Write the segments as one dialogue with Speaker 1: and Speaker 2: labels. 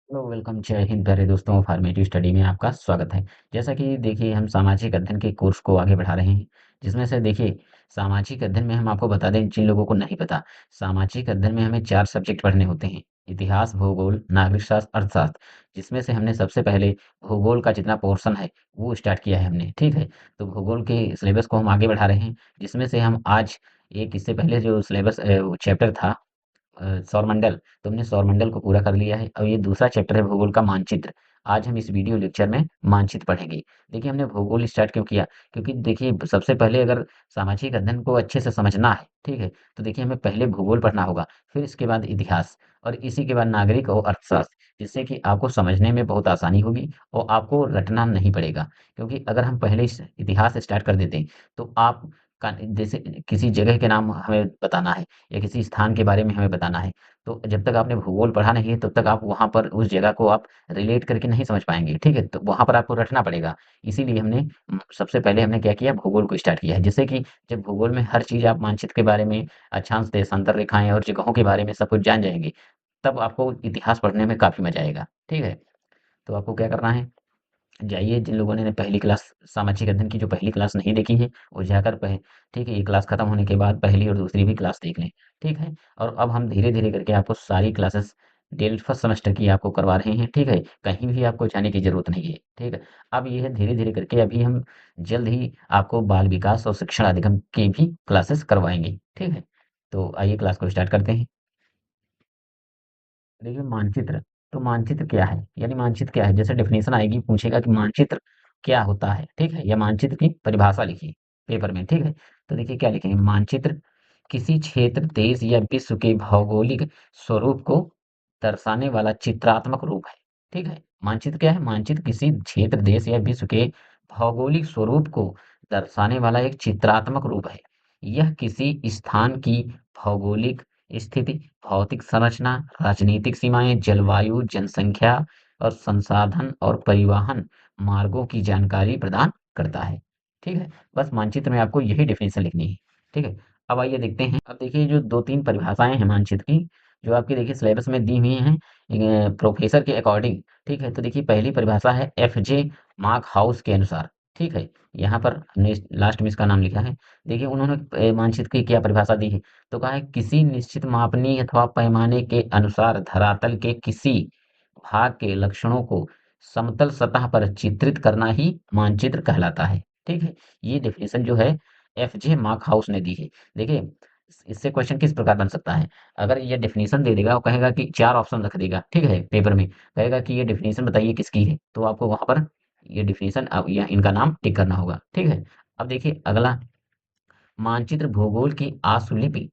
Speaker 1: Hello welcome जय हिंद प्यारे दोस्तों फॉर्मेटिव स्टडी में आपका स्वागत है। जैसा कि देखिए हम सामाजिक अध्ययन के कोर्स को आगे बढ़ा रहे हैं, जिसमें से देखिए सामाजिक अध्ययन में हम आपको बता दें जिन लोगों को नहीं पता, सामाजिक अध्ययन में हमें 4 सब्जेक्ट पढ़ने होते हैं। इतिहास, भूगोल, नागरिक शास्त्र, अर्थशास्त्र। जिसमें से हमने सबसे पहले भूगोल का जितना पोर्शन है वो स्टार्ट किया है हमने, ठीक है? तो भूगोल के सिलेबस को हम आगे बढ़ा रहे हैं, जिसमें से हम आज एक इससे पहले जो सिलेबस चैप्टर था सौरमंडल, तो हमने सौरमंडल को पूरा कर लिया है। अब ये दूसरा चैप्टर है भूगोल का मानचित्र। आज हम इस वीडियो लेक्चर में मानचित्र पढ़ेंगे। देखिए हमने भूगोल स्टार्ट क्यों किया? क्योंकि देखिए सबसे पहले अगर सामाजिक अध्ययन को अच्छे से समझना है, ठीक है? तो देखिए हमें पहले भूगोल पढ़ना होगा, फिर इसके बाद इतिहास और इसी के बाद नागरिक और अर्थशास्त्र, जिससे कि आपको समझने में बहुत आसानी होगी और आपको रटना नहीं पड़ेगा। क्योंकि अगर हम पहले इतिहास स्टार्ट कर देते हैं, तो आप जैसे किसी जगह के नाम हमें बताना है या किसी स्थान के बारे में हमें बताना है, तो जब तक आपने भूगोल पढ़ा नहीं है तब तक आप वहाँ पर उस जगह को आप रिलेट करके नहीं समझ पाएँगे, ठीक है? तो वहाँ पर आपको रटना पड़ेगा। इसीलिए हमने सबसे पहले हमने क्या किया भूगोल को स्टार्ट किया है, जिससे कि जब भूगोल में हर चीज़ आप मानचित्र के बारे में, अक्षांश, देशांतर रेखाएँ और जगहों के बारे में सब कुछ जान जाएँगे, तब आपको इतिहास पढ़ने में काफ़ी मज़ा आएगा, ठीक है? तो आपको क्या करना है, जाइए जिन लोगों ने पहली क्लास सामाजिक अध्ययन की जो पहली क्लास नहीं देखी है, वो जाकर ठीक है, ये क्लास खत्म होने के बाद पहली और दूसरी भी क्लास देख लें, ठीक है? और अब हम धीरे-धीरे करके आपको सारी क्लासेस डेली फर्स्ट सेमेस्टर की आपको करवा रहे हैं, ठीक है? कहीं भी आपको जाने की ज़रूरत नहीं है, ठीक है? अब ये है धीरे-धीरे करके अभी हम जल्द ही आपको बाल विकास और शिक्षण अधिगम की भी क्लासेस करवाएँगे, ठीक है? तो आइए क्लास को स्टार्ट करते हैं। देखिए मानचित्र, तो मानचित्र क्या है? यानी मानचित्र क्या है? जैसे डेफिनेशन आएगी, पूछेगा कि मानचित्र क्या होता है? ठीक है? या मानचित्र की परिभाषा लिखिए पेपर में, ठीक है? तो देखिए क्या लिखेंगे? मानचित्र किसी क्षेत्र, देश या विश्व के भौगोलिक स्वरूप को दर्शाने वाला चित्रात्मक रूप है। ठीक है? मानचित्र क्या है? मानचित्र किसी क्षेत्र, देश या विश्व के भौगोलिक स्वरूप को दर्शाने वाला एक चित्रात्मक रूप है। यह किसी स्थान की भौगोलिक स्थिति, भौतिक संरचना, राजनीतिक सीमाएं, जलवायु, जनसंख्या और संसाधन और परिवहन मार्गों की जानकारी प्रदान करता है। ठीक है? बस मानचित्र में आपको यही डेफिनेशन लिखनी है। ठीक है? अब आइए देखते हैं। अब देखिए जो 2-3 परिभाषाएँ हैं मानचित्र की, जो आपके देखिए सिलेबस में दी हुई हैं प्रोफेसर के अकॉर्डिंग, ठीक है? तो देखिए पहली परिभाषा है एफजे मार्कहाउस के अनुसार, ठीक है? यहाँ पर हमने लास्ट में इसका नाम लिखा है। देखिए उन्होंने मानचित्र की क्या परिभाषा दी है? तो कहा है किसी निश्चित मापनीय अथवा पैमाने के अनुसार धरातल के किसी भाग के लक्षणों को समतल सतह पर चित्रित करना ही मानचित्र कहलाता है। ठीक है? ये डेफिनेशन जो है एफजे मार्कहाउस ने दी है। देखिए इससे क्वेश्चन किस प्रकार बन सकता है? अगर ये डेफिनेशन दे देगा और कहेगा कि 4 ऑप्शन रख देगा, ठीक है? पेपर में कहेगा कि ये डेफिनेशन बताइए किसकी है? तो आपको वहाँ पर ये डेफिनेशन या इनका नाम टिक करना होगा। ठीक है? अब देखिए अगला मानचित्र भूगोल की आशुलिपि,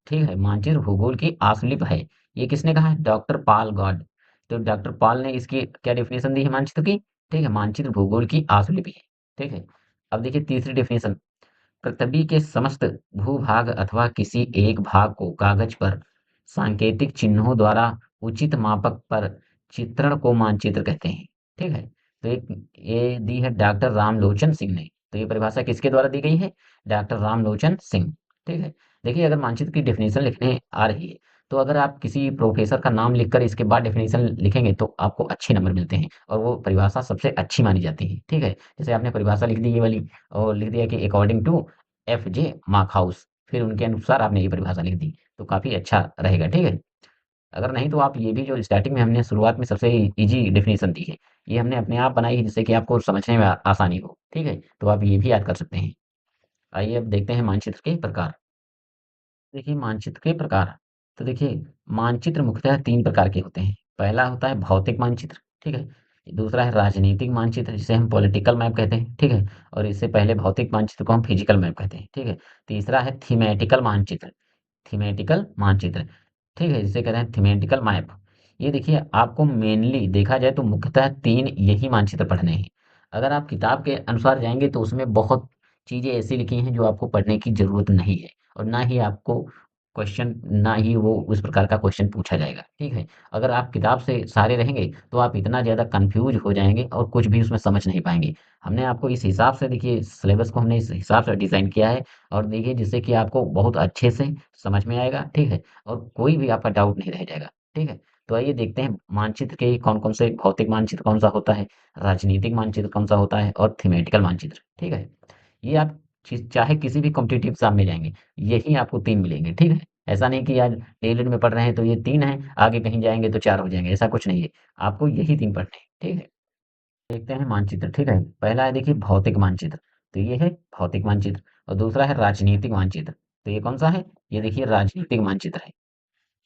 Speaker 1: ठीक है? मानचित्र भूगोल की आशुलिपि है। ये किसने कहा है? Doctor Paul God. तो डॉक्टर पॉल ने इसकी क्या डेफिनेशन दी है मानचित्र की? ठीक है? मानचित्र भूगोल की आशुलिपि है। ठीक है? अब देखिए तीसरी डेफिनेशन, पृथ्वी के समस्त भूभाग अथवा किसी एक भाग को कागज पर सांकेतिक चिन्हों द्वारा उचित मापक पर चित्रण को मानचित्र कहते हैं। ठीक है? तो एक ये दी है डॉक्टर रामलोचन सिंह ने। तो ये परिभाषा किसके द्वारा दी गई है? डॉक्टर रामलोचन सिंह। ठीक है? देखिए अगर मानचित्र की डेफिनेशन लिखने आ रही है, तो अगर आप किसी प्रोफेसर का नाम लिखकर इसके बाद डेफिनेशन लिखेंगे तो आपको अच्छे नंबर मिलते हैं और वो परिभाषा सबसे अच्छी मानी जाती है। ठीक है? जैसे आपने परिभाषा लिख दी ये वाली और लिख दिया कि अकॉर्डिंग टू एफजे मार्कहाउस, फिर उनके अनुसार आपने ये परिभाषा लिख दी, तो काफ़ी अच्छा रहेगा, ठीक है? अगर नहीं तो आप ये भी जो स्टार्टिंग में हमने शुरुआत में सबसे ईज़ी डेफिनेशन दी है, ये हमने अपने आप बनाई है जिससे कि आपको समझने में आसानी हो, ठीक है? तो आप ये भी याद कर सकते हैं। आइए अब देखते हैं मानचित्र के प्रकार। देखिए मानचित्र के प्रकार, तो देखिए मानचित्र मुख्यतः 3 प्रकार के होते हैं। पहला होता है भौतिक मानचित्र, ठीक है? दूसरा है राजनीतिक मानचित्र जिसे हम पॉलिटिकल मैप कहते हैं, ठीक है? और इससे पहले भौतिक मानचित्र को हम फिजिकल मैप कहते हैं, ठीक है? तीसरा है थीमेटिकल मानचित्र, थीमेटिकल मानचित्र, ठीक है? जिसे कहते हैं थीमेटिकल मैप। ये देखिए आपको मेनली देखा जाए तो मुख्यतः 3 यही मानचित्र पढ़ने हैं। अगर आप किताब के अनुसार जाएँगे तो उसमें बहुत चीज़ें ऐसी लिखी हैं जो आपको पढ़ने की ज़रूरत नहीं है और ना ही आपको क्वेश्चन ना ही वो उस प्रकार का क्वेश्चन पूछा जाएगा, ठीक है? अगर आप किताब से सारे रहेंगे तो आप इतना ज़्यादा कन्फ्यूज़ हो जाएँगे और कुछ भी उसमें समझ नहीं पाएँगे। हमने आपको इस हिसाब से देखिए सिलेबस को हमने इस हिसाब से डिज़ाइन किया है और देखिए जिससे कि आपको बहुत अच्छे से समझ में आएगा, ठीक है? और कोई भी आपका डाउट नहीं रह जाएगा, ठीक है? तो आइए देखते हैं मानचित्र के कौन-कौन से भौतिक मानचित्र कौन-सा होता है, राजनीतिक मानचित्र कौन-सा होता है और थीमेटिकल मानचित्र, ठीक है? ये आप चाहे किसी भी कॉम्पिटिटिव एग्ज़ाम में जाएँगे, यही आपको 3 मिलेंगे, ठीक है? ऐसा नहीं कि आज डीएलएड में पढ़ रहे हैं तो ये 3 हैं, आगे कहीं जाएँगे तो 4 हो जाएँगे, ऐसा कुछ नहीं है। आपको यही 3 पढ़ने हैं, ठीक है? देखते हैं मानचित्र, ठीक है? पहला है देखिए भौतिक मानचित्र, तो ये है भौतिक मानचित्र और दूसरा है राजनीतिक मानचित्र, तो ये कौन-सा है? ये देखिए राजनीतिक मानचित्र है।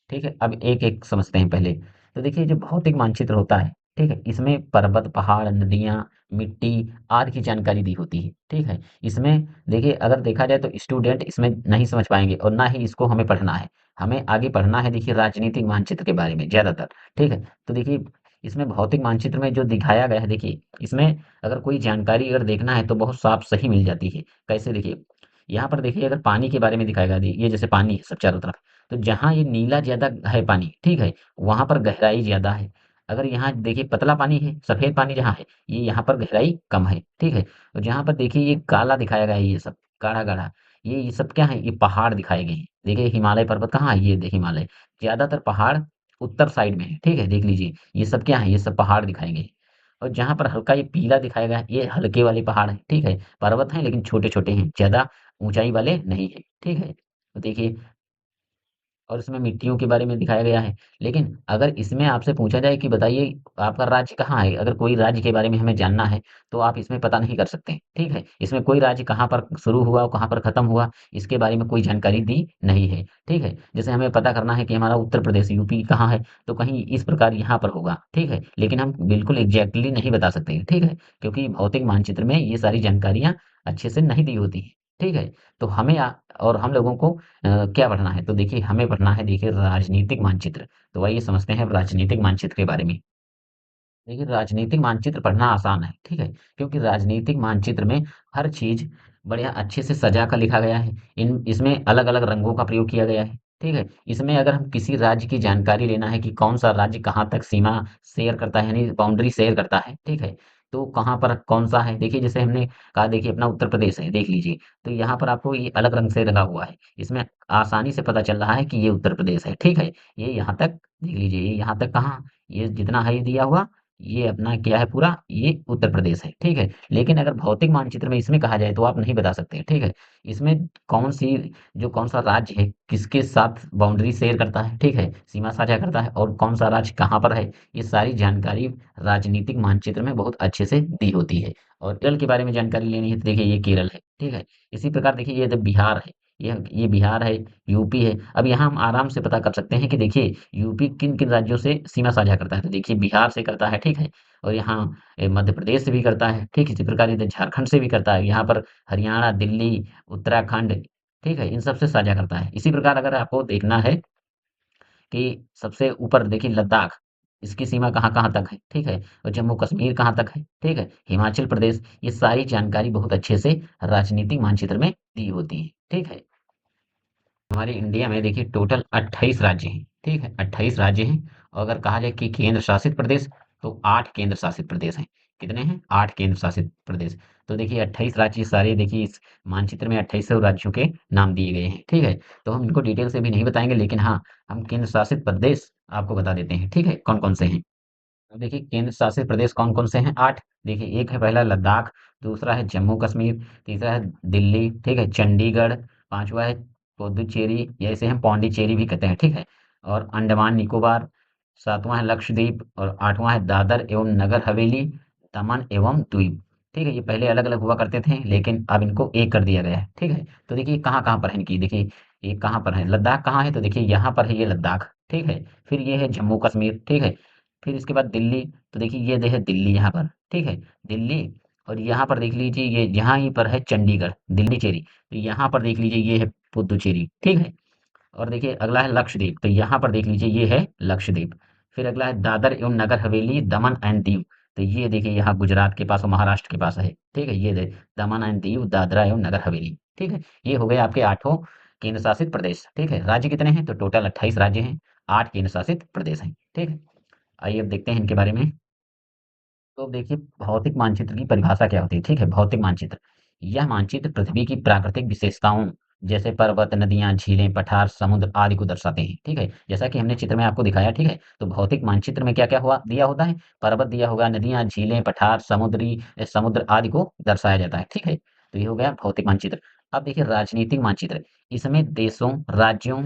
Speaker 1: ठीक है, अब एक-एक समझते हैं पहले। तो देखिए जो भौतिक मानचित्र होता है, ठीक है? इसमें पर्वत, पहाड़, नदियाँ, मिट्टी आदि की जानकारी दी होती है, ठीक है? इसमें देखिए अगर देखा जाए तो स्टूडेंट इसमें नहीं समझ पाएँगे और ना ही इसको हमें पढ़ना है। हमें आगे पढ़ना है देखिए राजनीतिक मानचित्र के बारे में ज़्यादातर, ठीक है? तो देखिए इसमें भौतिक मानचित्र में जो दिखाया गया है देखिए, इसमें अगर कोई जानकारी अगर देखना है तो बहुत साफ सही मिल जाती है। कैसे देखिए, यहाँ पर देखिए अगर पानी के बारे में दिखाया गया ये जैसे पानी है सब चारों तरफ, तो जहाँ ये नीला ज़्यादा है पानी, ठीक है? वहाँ पर गहराई ज़्यादा है। अगर यहाँ देखिए पतला पानी है, सफ़ेद पानी जहाँ है, ये यहाँ पर गहराई कम है, ठीक है? और जहाँ पर देखिए ये काला दिखाया गया है ये सब, गाढ़ा-गाढ़ा, ये सब क्या है? ये पहाड़ दिखाए गए हैं। देखिए हिमालय पर्वत कहाँ है? ये देखिए हिमालय। ज़्यादातर पहाड़ उत्तर साइड में है, ठीक है? देख लीजिए, ये सब क्या है? ये सब पहाड़ दिखाए गए हैं। और जहाँ पर हल्का ये पीला दिखाया गया है, ये हल्के वाले पहाड़ हैं, ठीक है? पर्वत हैं लेकिन छोटे-छोटे हैं, ज़्यादा ऊँचाई वाले नहीं हैं, ठीक है? तो देखिए और इसमें मिट्टियों के बारे में दिखाया गया है। लेकिन अगर इसमें आपसे पूछा जाए कि बताइए आपका राज्य कहाँ है? अगर कोई राज्य के बारे में हमें जानना है, तो आप इसमें पता नहीं कर सकते, ठीक है? इसमें कोई राज्य कहाँ पर शुरू हुआ और कहाँ पर खत्म हुआ, इसके बारे में कोई जानकारी दी नहीं है, ठीक है? जैसे हमें पता करना है कि हमारा उत्तर प्रदेश यूपी कहाँ है, तो कहीं इस प्रकार यहाँ पर होगा, ठीक है? लेकिन हम बिल्कुल एग्ज़ैक्टली नहीं बता सकते, ठीक है? क्योंकि भौतिक मानचित्र में ये सारी जानकारियाँ अच्छे से नहीं दी होती हैं, ठीक है? तो हमें और हम लोगों को क्या पढ़ना है? तो देखिए हमें पढ़ना है देखिए राजनीतिक मानचित्र। तो आइए समझते हैं अब राजनीतिक मानचित्र के बारे में। देखिए राजनीतिक मानचित्र पढ़ना आसान है, ठीक है? क्योंकि राजनीतिक मानचित्र में हर चीज़ बढ़िया अच्छे से सजा कर लिखा गया है। इन इसमें अलग-अलग रंगों का प्रयोग किया गया है, ठीक है? इसमें अगर हम किसी राज्य की जानकारी लेना है कि कौन-सा राज्य कहाँ तक सीमा शेयर करता है, यानी बाउंड्री शेयर करता है, ठीक है? तो कहाँ पर कौन-सा है? देखिए जैसे हमने कहा देखिए अपना उत्तर प्रदेश है, देख लीजिए। तो यहाँ पर आपको ये अलग रंग से रंगा हुआ है। इसमें आसानी से पता चल रहा है कि ये उत्तर प्रदेश है, ठीक है? ये यहाँ तक देख लीजिए, ये यहाँ तक कहाँ? ये जितना है ये दिया हुआ ये अपना क्या है पूरा, ये उत्तर प्रदेश है, ठीक है? लेकिन अगर भौतिक मानचित्र में इसमें कहा जाए तो आप नहीं बता सकते, ठीक है? इसमें कौन-सी जो कौन-सा राज्य है, किसके साथ बाउंड्री शेयर करता है, ठीक है? सीमा साझा करता है और कौन-सा राज्य कहाँ पर है, ये सारी जानकारी राजनीतिक मानचित्र में बहुत अच्छे से दी होती है। और केरल के बारे में जानकारी लेनी है तो देखिए ये केरल है, ठीक है? इसी प्रकार देखिए ये जो बिहार है, ये बिहार है, यूपी है। अब यहाँ हम आराम से पता कर सकते हैं कि देखिए यूपी किन-किन राज्यों से सीमा साझा करता है, तो देखिए बिहार से करता है, ठीक है? और यहाँ मध्य प्रदेश से भी करता है, ठीक है? इसी प्रकार इधर झारखंड से भी करता है, यहाँ पर हरियाणा, दिल्ली, उत्तराखंड, ठीक है? इन सब से साझा करता है। इसी प्रकार अगर आपको देखना है कि सबसे ऊपर देखिए लद्दाख, इसकी सीमा कहाँ-कहाँ तक है, ठीक है? और जम्मू कश्मीर कहाँ तक है, ठीक है? हिमाचल प्रदेश, ये सारी जानकारी बहुत अच्छे से राजनीतिक मानचित्र में दी होती है, ठीक है? हमारे इंडिया में देखिए टोटल 28 राज्य हैं, ठीक है? 28 राज्य हैं और अगर कहा जाए कि केंद्र शासित प्रदेश, तो 8 केंद्र शासित प्रदेश हैं। कितने हैं? 8 केंद्र शासित प्रदेश। तो देखिए 28 राज्य सारे देखिए इस मानचित्र में 28 राज्यों के नाम दिए गए हैं, ठीक है? तो हम इनको डिटेल से भी नहीं बताएँगे लेकिन हाँ, हम केंद्र शासित प्रदेश आपको बता देते हैं, ठीक है? कौन-कौन से हैं। अब देखिए केंद्र शासित प्रदेश कौन-कौन से हैं? 8 देखिए एक है पहला लद्दाख, दूसरा है जम्मू कश्मीर, तीसरा है दिल्ली, ठीक है? चंडीगढ़, 5वां है पुदुचेरी या इसे हम पौंडीचेरी भी कहते हैं, ठीक है? और अंडमान निकोबार, 7वां है लक्षद्वीप और 8वां है दादर एवं नगर हवेली, दमन एवं दीव, ठीक है? ये पहले अलग-अलग हुआ करते थे लेकिन अब इनको एक कर दिया गया है, ठीक है? तो देखिए कहाँ-कहाँ पर है इनकी देखिए ये कहाँ पर है? लद्दाख कहाँ है? तो देखिए यहाँ पर है ये लद्दाख, ठीक है? फिर ये है जम्मू कश्मीर, ठीक है? फिर इसके बाद दिल्ली, तो देखिए ये है दिल्ली यहाँ पर, ठीक है? दिल्ली और यहाँ पर देख लीजिए ये यहाँ ही पर है चंडीगढ़, दिल्ली चेरी, तो यहाँ पर देख लीजिए ये है पुदुचेरी, ठीक है? और देखिए अगला है लक्षद्वीप, तो यहाँ पर देख लीजिए ये है लक्षद्वीप। फिर अगला है दादर एवं नगर हवेली, दमन एंड दीव, तो ये देखिए यहाँ गुजरात के पास और महाराष्ट्र के पास है, ठीक है? ये दमन एंड दीव, दादरा एवं नगर हवेली, ठीक है? ये हो गए आपके आठों केंद्र शासित प्रदेश, ठीक है? राज्य कितने हैं? तो टोटल 28 राज्य हैं, 8 केंद्र शासित प्रदेश हैं, ठीक है? आइए अब देखते हैं इनके बारे में। तो अब देखिए भौतिक मानचित्र की परिभाषा क्या होती है, ठीक है? भौतिक मानचित्र। यह मानचित्र पृथ्वी की प्राकृतिक विशेषताओं जैसे पर्वत, नदियाँ, झीलें, पठार, समुद्र आदि को दर्शाते हैं, ठीक है? जैसा कि हमने चित्र में आपको दिखाया, ठीक है? तो भौतिक मानचित्र में क्या-क्या हुआ दिया होता है? पर्वत दिया होगा, नदियाँ, झीलें, पठार, समुद्र आदि को दर्शाया जाता है, ठीक है? तो ये हो गया भौतिक मानचित्र। अब देखिए राजनीतिक मानचित्र, इसमें देशों, राज्यों,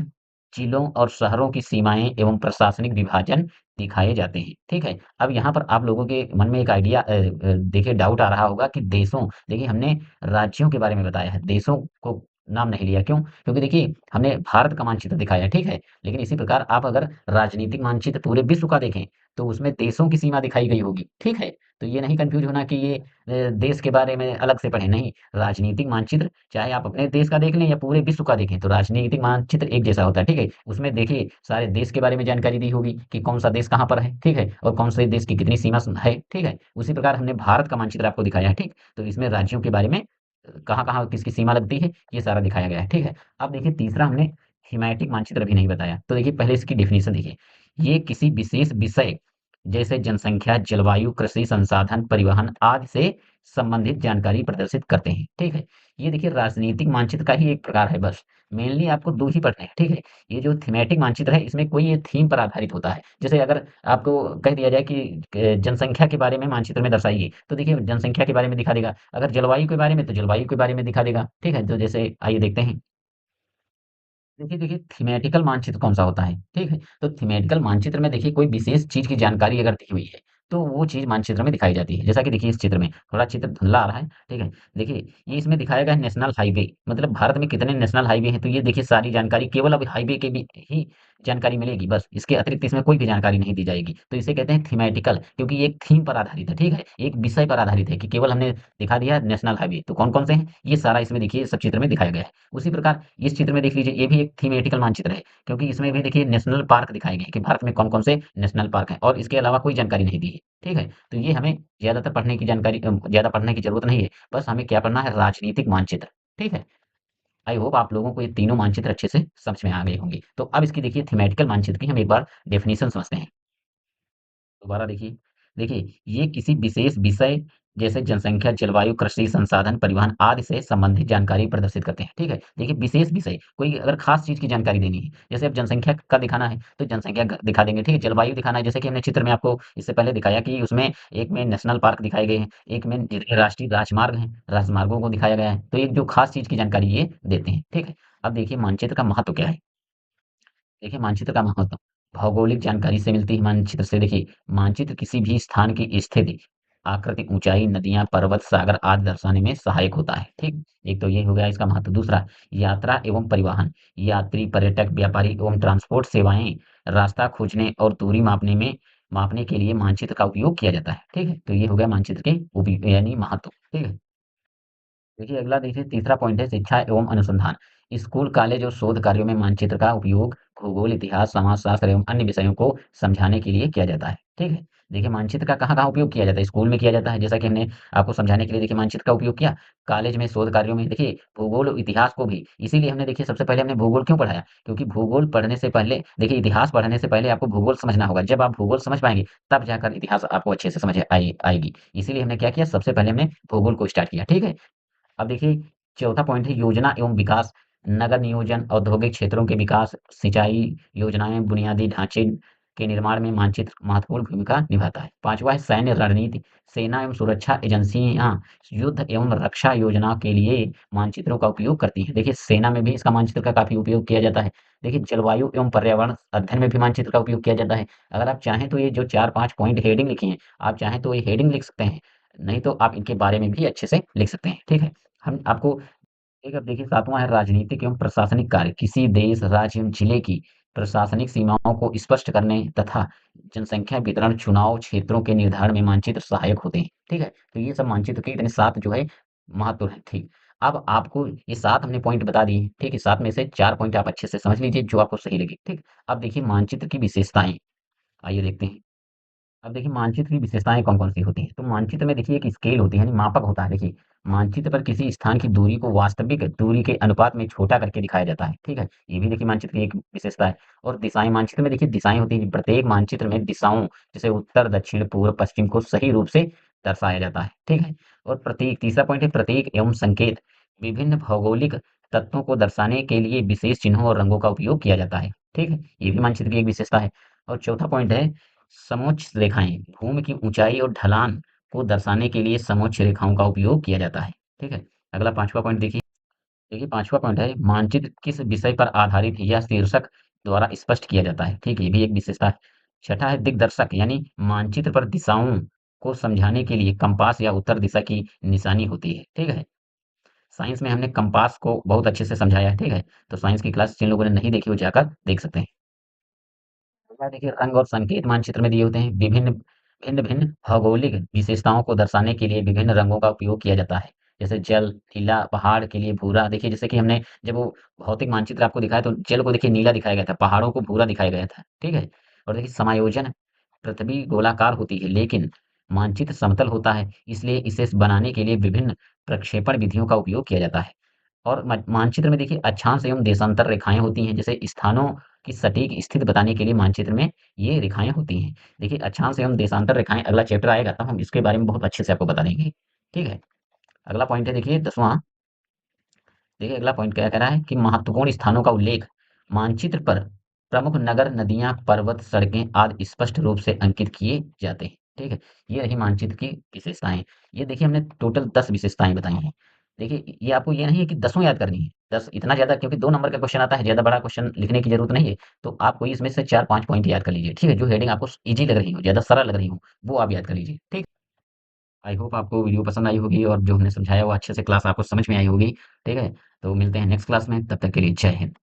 Speaker 1: जिलों और शहरों की सीमाएँ एवं प्रशासनिक विभाजन दिखाए जाते हैं, ठीक है? अब यहाँ पर आप लोगों के मन में एक आइडिया देखिए डाउट आ रहा होगा कि देशों देखिए हमने राज्यों के बारे में बताया है, देशों को नाम नहीं लिया, क्यों? क्योंकि देखिए हमने भारत का मानचित्र दिखाया है, ठीक है? लेकिन इसी प्रकार आप अगर राजनीतिक मानचित्र पूरे विश्व का देखें, तो उसमें देशों की सीमा दिखाई गई होगी, ठीक है? तो ये नहीं कन्फ्यूज़ होना कि ये देश के बारे में अलग से पढ़ें, नहीं। राजनीतिक मानचित्र चाहे आप अपने देश का देख लें या पूरे विश्व का देखें, तो राजनीतिक मानचित्र एक जैसा होता है, ठीक है? उसमें देखिए सारे देश के बारे में जानकारी दी होगी कि कौन-सा देश कहाँ पर है, ठीक है? और कौन से देश की कितनी सीमा स है, ठीक है? उसी प्रकार हमने भारत का मानचित्र आपको दिखाया है, ठीक? तो इसमें राज्यों के बारे में कहाँ-कहाँ किसकी सीमा लगती है, ये सारा दिखाया गया है, ठीक है? अब देखिए तीसरा हमने थीमैटिक मानचित्र भी नहीं बताया, तो देखिए पहले इसकी डेफिनिशन देखिए। ये किसी विशेष विषय जैसे जनसंख्या, जलवायु, कृषि संसाधन, परिवहन आदि से संबंधित जानकारी प्रदर्शित करते हैं, ठीक है? ये देखिए राजनीतिक मानचित्र का ही एक प्रकार है बस, मेनली आपको 2 ही पढ़ने हैं, ठीक है? ये जो थीमैटिक मानचित्र है, इसमें कोई ये थीम पर आधारित होता है। जैसे अगर आपको कह दिया जाए कि जनसंख्या के बारे में मानचित्र में दर्शाइए, तो देखिए जनसंख्या के बारे में दिखा देगा। अगर जलवायु के बारे में, तो जलवायु के बारे में दिखा देगा, ठीक है? तो जैसे आइए देखते हैं। देखिए थीमेटिकल मानचित्र कौन-सा होता है, ठीक है? तो थीमेटिकल मानचित्र में देखिए कोई विशेष चीज़ की जानकारी अगर दी हुई है, तो वो चीज़ मानचित्र में दिखाई जाती है। जैसा कि देखिए इस चित्र में, थोड़ा चित्र धुंधला आ रहा है, ठीक है? देखिए ये इसमें दिखाया गया है नेशनल हाईवे, मतलब भारत में कितने नेशनल हाईवे हैं, तो ये देखिए सारी जानकारी केवल अब हाईवे के भी ही जानकारी मिलेगी बस, इसके अतिरिक्त इसमें कोई भी जानकारी नहीं दी जाएगी। तो इसे कहते हैं थीमेटिकल, क्योंकि ये एक थीम पर आधारित है, ठीक है? एक विषय पर आधारित है कि केवल हमने दिखा दिया नेशनल हाईवे, तो कौन-कौन से हैं? ये सारा इसमें देखिए सब चित्र में दिखाया गया है। उसी प्रकार इस चित्र में देख लीजिए, ये भी एक थीमेटिकल मानचित्र है, क्योंकि इसमें भी देखिए नेशनल पार्क दिखाए गए हैं कि भारत में कौन-कौन से नेशनल पार्क हैं और इसके अलावा कोई जानकारी नहीं दी है, ठीक है? तो ये हमें ज़्यादातर पढ़ने की जानकारी ज़्यादा पढ़ने की ज़रूरत नहीं है, बस हमें क्या पढ़ना है राजनीतिक मानचित्र, ठीक है? आई होप आप लोगों को ये तीनों मानचित्र अच्छे से समझ में आ गए होंगे। तो अब इसकी देखिए थीमेटिकल मानचित्र की हम एक बार डेफिनिशन समझते हैं। दोबारा देखिए, देखिए ये किसी विशेष विषय जैसे जनसंख्या, जलवायु, कृषि संसाधन, परिवहन आदि से संबंधित जानकारी प्रदर्शित करते हैं, ठीक है? देखिए विशेष विषय, कोई अगर खास चीज़ की जानकारी देनी है, जैसे अब जनसंख्या का दिखाना है, तो जनसंख्या दिखा देंगे, ठीक है? जलवायु दिखाना है, जैसे कि हमने चित्र में आपको इससे पहले दिखाया कि उसमें एक में नेशनल पार्क दिखाए गए हैं, एक में राष्ट्रीय राजमार्ग हैं, राजमार्गों को दिखाया गया है, तो एक जो खास चीज़ की जानकारी ये देते हैं, ठीक है? अब देखिए मानचित्र का महत्व क्या है? देखिए मानचित्र का महत्व भौगोलिक जानकारी से मिलती है मानचित्र से। देखिए मानचित्र किसी भी स्थान की स्थिति, आकृति, ऊंचाई, नदियां, पर्वत, सागर आदि दर्शाने में सहायक होता है, ठीक। एक तो ये हो गया इसका महत्व। दूसरा यात्रा एवं परिवहन, यात्री, पर्यटक, व्यापारी एवं ट्रांसपोर्ट सेवाएं रास्ता खोजने और दूरी मापने के लिए मानचित्र का उपयोग किया जाता है, ठीक है। तो ये हो गया मानचित्र के उपयोग यानी महत्व, ठीक है। देखिए अगला देखिए तीसरा पॉइंट है शिक्षा एवं अनुसंधान। स्कूल, कॉलेज और शोध कार्यों में मानचित्र का उपयोग भूगोल, इतिहास, समाजशास्त्र एवं अन्य विषयों को समझाने के लिए किया जाता है। ठीक है? देखिए मानचित्र का कहाँ-कहाँ उपयोग किया जाता है? स्कूल में किया जाता है, जैसा कि हमने आपको समझाने के लिए देखिए मानचित्र का उपयोग किया। कॉलेज में, शोध कार्यों में देखिए भूगोल और इतिहास को भी इसीलिए हमने देखिए सबसे पहले हमने भूगोल क्यों पढ़ाया? क्योंकि भूगोल पढ़ने से पहले देखिए इतिहास पढ़ने से पहले आपको भूगोल समझना होगा। जब आप भूगोल समझ पाएँगे, तब जाकर इतिहास आपको अच्छे से समझ आएगी। इसीलिए हमने क्या किया? सबसे पहले हमने भूगोल को स्टार्ट किया। ठीक है? अब देखिए चौथा पॉइंट है योजना एवं विकास, नगर नियोजन, औद्योगिक क्षेत्रों के विकास, सिंचाई योजनाएं, बुनियादी ढांचे के निर्माण में मानचित्र महत्वपूर्ण भूमिका निभाता है। पांचवा है सैन्य रणनीति, सेना एवं सुरक्षा एजेंसियां युद्ध एवं रक्षा योजना के लिए मानचित्रों का उपयोग करती हैं। देखिए सेना में भी इसका मानचित्र का काफी उपयोग किया जाता है। देखिए जलवायु एवं पर्यावरण अध्ययन में भी मानचित्र का उपयोग किया जाता है। अगर आप चाहें तो ये जो चार पांच पॉइंट हेडिंग लिखी हैं, आप चाहें तो ये हेडिंग लिख सकते हैं, नहीं तो आप इनके बारे में भी अच्छे से लिख सकते हैं, ठीक है? हम आपको एक अब देखिए सातवां है राजनीतिक एवं प्रशासनिक कार्य। किसी देश, राज्य एवं जिले की प्रशासनिक सीमाओं को स्पष्ट करने तथा जनसंख्या वितरण, चुनाव क्षेत्रों के निर्धारण में मानचित्र सहायक होते हैं, ठीक है? तो ये सब मानचित्र के इतने 7 जो है महत्व है, ठीक। अब आपको ये 7 हमने पॉइंट बता दिए, ठीक है? 7 में से 4 पॉइंट आप अच्छे से समझ लीजिए जो आपको सही लगे, ठीक? अब देखिए मानचित्र की विशेषताएँ, आइए देखते हैं। अब देखिए मानचित्र की विशेषताएँ कौन-कौन सी होती हैं? तो मानचित्र में देखिए एक स्केल होती है यानी मापक होता है देखिए। मानचित्र पर किसी स्थान की दूरी को वास्तविक दूरी के अनुपात में छोटा करके दिखाया जाता है, ठीक है? ये भी देखिए मानचित्र की एक विशेषता है। और दिशाएँ मानचित्र में देखिए दिशाएँ होती हैं, प्रत्येक मानचित्र में दिशाओं जैसे उत्तर, दक्षिण, पूर्व, पश्चिम को सही रूप से दर्शाया जाता है, ठीक है? और प्रतीक तीसरा पॉइंट है प्रतीक एवं संकेत। विभिन्न भौगोलिक तत्वों को दर्शाने के लिए विशेष चिन्हों और रंगों का उपयोग किया जाता है। ठीक है, ये भी मानचित्र की एक विशेषता है। और चौथा पॉइंट है समोच्च रेखाएं, भूमि की ऊंचाई और ढलान को दर्शाने के लिए समोच्च रेखाओं का उपयोग किया जाता है। ठीक है, अगला पांचवा पॉइंट देखिए। देखिए पांचवा पॉइंट है मानचित्र किस विषय पर आधारित है या शीर्षक द्वारा स्पष्ट किया जाता है। ठीक है, ये भी एक विशेषता है। छठा है दिग्दर्शक, यानी मानचित्र पर दिशाओं को समझाने के लिए कंपास या उत्तर दिशा की निशानी होती है। ठीक है, साइंस में हमने कंपास को बहुत अच्छे से समझाया है। ठीक है, तो साइंस की क्लास जिन लोगों ने नहीं देखी वो जाकर देख सकते हैं। अगला देखिए रंग और संकेत मानचित्र में दिए होते हैं। विभिन्न भिन्न भिन्न भौगोलिक विशेषताओं को दर्शाने के लिए विभिन्न रंगों का उपयोग किया जाता है। जैसे जल नीला, पहाड़ के लिए भूरा। देखिए जैसे कि हमने जब वो भौतिक मानचित्र आपको दिखाया तो जल को देखिए नीला दिखाया गया था, पहाड़ों को भूरा दिखाया गया था। ठीक है, और देखिए समायोजन, पृथ्वी गोलाकार होती है लेकिन मानचित्र समतल होता है, इसलिए इसे बनाने के लिए विभिन्न प्रक्षेपण विधियों का उपयोग किया जाता है। और मानचित्र में देखिए अक्षांश एवं देशांतर रेखाएं होती हैं, जैसे स्थानों की सटीक स्थिति बताने के लिए मानचित्र में ये रेखाएं होती हैं। देखिए अक्षांश एवं देशांतर रेखाएं अगला चैप्टर आएगा तो हम इसके बारे में बहुत अच्छे से आपको बता देंगे। ठीक है, अगला पॉइंट है देखिए 10वां। देखिए अगला पॉइंट क्या कह रहा है कि महत्वपूर्ण स्थानों का उल्लेख, मानचित्र पर प्रमुख नगर, नदियां, पर्वत, सड़कें आदि स्पष्ट रूप से अंकित किए जाते हैं। ठीक है, ये रही मानचित्र की विशेषताएं। ये देखिए हमने टोटल 10 विशेषताएं बताई हैं। देखिए ये आपको ये नहीं है कि 10 याद करनी है, 10 इतना ज्यादा, क्योंकि 2 नंबर का क्वेश्चन आता है, ज्यादा बड़ा क्वेश्चन लिखने की जरूरत नहीं है। तो आप कोई इसमें से 4-5 पॉइंट याद कर लीजिए। ठीक है, जो हेडिंग आपको इजी लग रही हो, ज्यादा सरल लग रही हो, वो आप याद कर लीजिए। ठीक, आई होप आपको वीडियो पसंद आई होगी और जो हमने समझाया वो अच्छे से क्लास आपको समझ में आई होगी। ठीक है, तो मिलते हैं नेक्स्ट क्लास में, तब तक के लिए जय हिंद।